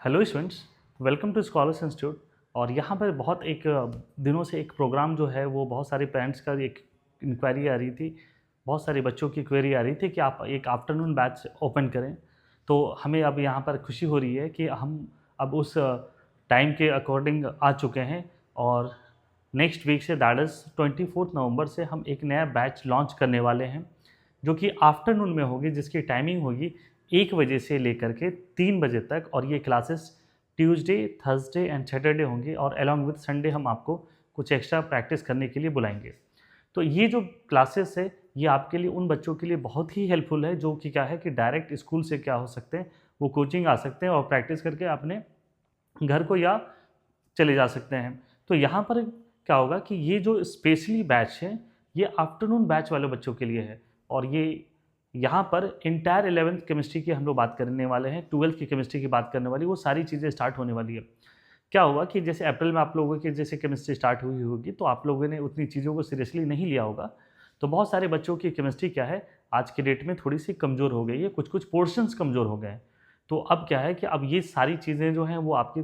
Hello students, welcome to Scholars Institute. और यहाँ पर बहुत एक दिनों से एक प्रोग्राम जो है वो बहुत सारे पेरेंट्स का एक इंक्वायरी आ रही थी, बहुत सारे बच्चों की क्वेरी आ रही थी कि आप एक आफ्टरनून बैच ओपन करें। तो हमें अब यहाँ पर खुशी हो रही है कि हम अब उस टाइम के अकॉर्डिंग आ चुके हैं और नेक्स्ट वीक से दैट इज़ 24 नवंबर से हम एक नया बैच लॉन्च करने वाले हैं जो कि आफ्टरनून में होगी, जिसकी टाइमिंग होगी 1 बजे से लेकर के 3 बजे तक। और ये classes Tuesday, Thursday and Saturday होंगी और अलॉन्ग विद संडे हम आपको कुछ एक्स्ट्रा प्रैक्टिस करने के लिए बुलाएंगे। तो ये जो क्लासेस है ये आपके लिए, उन बच्चों के लिए बहुत ही हेल्पफुल है जो कि क्या है कि डायरेक्ट स्कूल से क्या हो सकते हैं, वो कोचिंग आ सकते हैं और प्रैक्टिस करके अपने घर को या चले जा सकते हैं। तो यहाँ पर क्या होगा कि ये जो स्पेशली बैच है ये आफ्टरनून बैच वाले बच्चों के लिए है। और ये यहाँ पर इंटायर 11th केमिस्ट्री की हम लोग बात करने वाले हैं, 12th की केमिस्ट्री की बात करने वाली, वो सारी चीज़ें स्टार्ट होने वाली है। क्या हुआ कि जैसे अप्रैल में आप लोगों की जैसे केमिस्ट्री स्टार्ट हुई होगी तो आप लोगों ने उतनी चीज़ों को सीरियसली नहीं लिया होगा। तो बहुत सारे बच्चों की केमिस्ट्री क्या है आज के डेट में थोड़ी सी कमज़ोर हो गई है, कुछ कुछ पोर्शंस कमज़ोर हो गए हैं। तो अब क्या है कि अब ये सारी चीज़ें जो हैं वो आपकी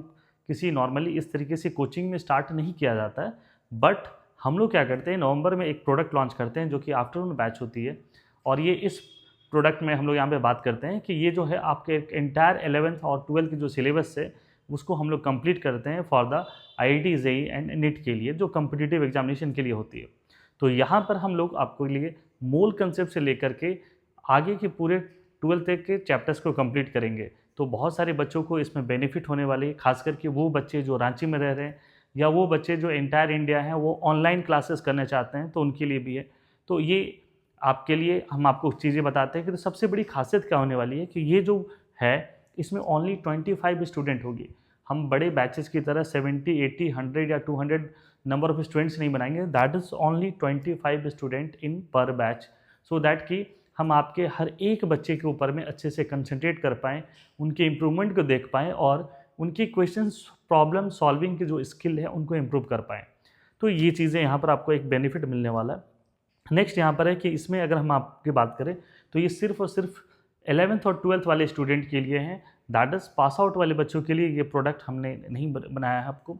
किसी नॉर्मली इस तरीके से कोचिंग में स्टार्ट नहीं किया जाता है। बट हम लोग क्या करते हैं, नवंबर में एक प्रोडक्ट लॉन्च करते हैं जो कि आफ्टरनून बैच होती है। और ये इस प्रोडक्ट में हम लोग यहाँ पे बात करते हैं कि ये जो है आपके एंटायर 11th और 12th की जो सिलेबस है उसको हम लोग कंप्लीट करते हैं for the IIT JEE and NEET के लिए, जो कम्पिटिटिव एग्जामिनेशन के लिए होती है। तो यहाँ पर हम लोग आपको लिए मूल कंसेप्ट से लेकर के आगे के पूरे 12th तक के चैप्टर्स को कंप्लीट करेंगे। तो बहुत सारे बच्चों को इसमें बेनिफिट होने वाली है, खास करके वो बच्चे जो रांची में रह रहे हैं या वो बच्चे जो एंटायर इंडिया हैं वो ऑनलाइन क्लासेस करना चाहते हैं, तो उनके लिए भी है। तो ये आपके लिए हम आपको चीज़ें बताते हैं कि तो सबसे बड़ी खासियत क्या होने वाली है कि ये जो है इसमें ओनली 25 स्टूडेंट होगी। हम बड़े बैचेस की तरह 70, 80, 100 या 200 नंबर ऑफ स्टूडेंट्स नहीं बनाएंगे। That is only 25 student in पर बैच, सो दैट कि हम आपके हर एक बच्चे के ऊपर में अच्छे से कंसंट्रेट कर पाएँ, उनके इम्प्रूवमेंट को देख पाएँ और उनकी क्वेश्चंस प्रॉब्लम सॉल्विंग की जो स्किल है उनको इम्प्रूव कर पाएँ। तो ये चीज़ें यहाँ पर आपको एक बेनिफिट मिलने वाला है। नेक्स्ट यहाँ पर है कि इसमें अगर हम आपकी बात करें तो ये सिर्फ और सिर्फ 11th और 12th वाले स्टूडेंट के लिए हैं। दैट इज़ पास आउट वाले बच्चों के लिए ये प्रोडक्ट हमने नहीं बनाया है आपको।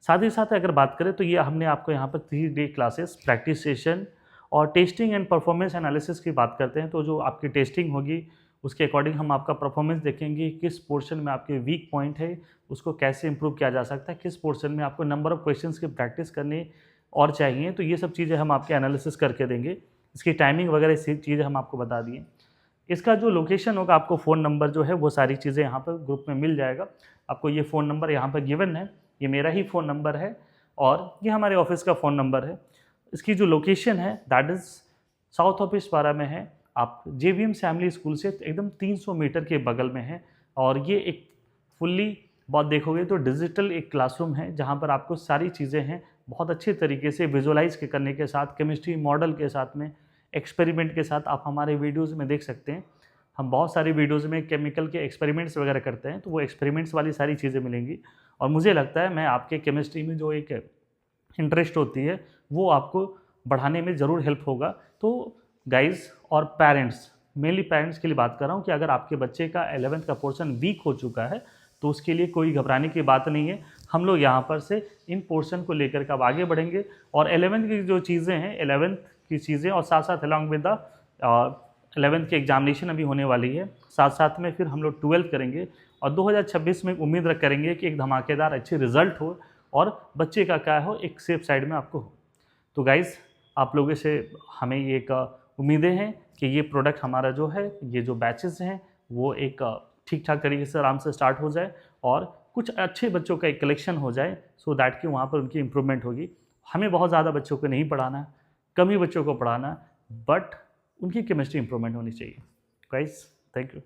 साथ ही साथ अगर बात करें तो ये हमने आपको यहाँ पर 3 डे क्लासेस, प्रैक्टिस सेशन और टेस्टिंग एंड परफॉर्मेंस एनालिसिस की बात करते हैं। तो जो आपकी टेस्टिंग होगी उसके अकॉर्डिंग हम आपका परफॉर्मेंस देखेंगे, किस पोर्शन में आपके वीक पॉइंट है उसको कैसे इंप्रूव किया जा सकता है, किस पोर्शन में आपको नंबर ऑफ क्वेश्चंस की प्रैक्टिस करनी और चाहिए। तो ये सब चीज़ें हम आपके एनालिसिस करके देंगे। इसकी टाइमिंग वगैरह चीज़ें हम आपको बता दिए। इसका जो लोकेशन होगा, आपको फ़ोन नंबर जो है वो सारी चीज़ें यहाँ पर ग्रुप में मिल जाएगा। आपको ये फ़ोन नंबर यहाँ पर गिवन है, ये मेरा ही फ़ोन नंबर है और ये हमारे ऑफिस का फ़ोन नंबर है। इसकी जो लोकेशन है दैट इज़ साउथ ऑफिस पारा में है। आप JVM फैमिली स्कूल से एकदम 300 मीटर के बगल में है। और ये एक फुल्ली बहुत देखोगे तो डिजिटल एक क्लासरूम है जहाँ पर आपको सारी चीज़ें हैं बहुत अच्छे तरीके से विजुअलाइज के करने के साथ, केमिस्ट्री मॉडल के साथ में, एक्सपेरिमेंट के साथ आप हमारे वीडियोज़ में देख सकते हैं। हम बहुत सारी वीडियोज़ में केमिकल के एक्सपेरिमेंट्स वगैरह करते हैं, तो वो एक्सपेरिमेंट्स वाली सारी चीज़ें मिलेंगी। और मुझे लगता है मैं आपके केमिस्ट्री में जो एक इंटरेस्ट होती है वो आपको बढ़ाने में ज़रूर हेल्प होगा। तो गाइज़ और पेरेंट्स, मेनली पेरेंट्स के लिए बात कर रहा हूँ कि अगर आपके बच्चे का 11th का पोर्शन वीक हो चुका है तो उसके लिए कोई घबराने की बात नहीं है। हम लोग यहाँ पर से इन पोर्शन को लेकर के अब आगे बढ़ेंगे और 11th की जो चीज़ें हैं, 11th की चीज़ें और साथ साथ अलॉन्ग विद द 11th की एग्जामिनेशन अभी होने वाली है, साथ साथ में फिर हम लोग 12th करेंगे और 2026 में उम्मीद रख करेंगे कि एक धमाकेदार अच्छे रिजल्ट हो और बच्चे का क्या हो एक सेफ साइड में आपको हो। तो गाइज़ आप लोगों से हमें ये एक उम्मीदें हैं कि ये प्रोडक्ट हमारा जो है, ये जो बैचेस हैं वो एक ठीक ठाक तरीके से आराम से स्टार्ट हो जाए और कुछ अच्छे बच्चों का एक कलेक्शन हो जाए, सो दैट कि वहाँ पर उनकी इम्प्रूवमेंट होगी। हमें बहुत ज़्यादा बच्चों को नहीं पढ़ाना, कम ही बच्चों को पढ़ाना, बट उनकी केमिस्ट्री इम्प्रूवमेंट होनी चाहिए। Guys, thank you.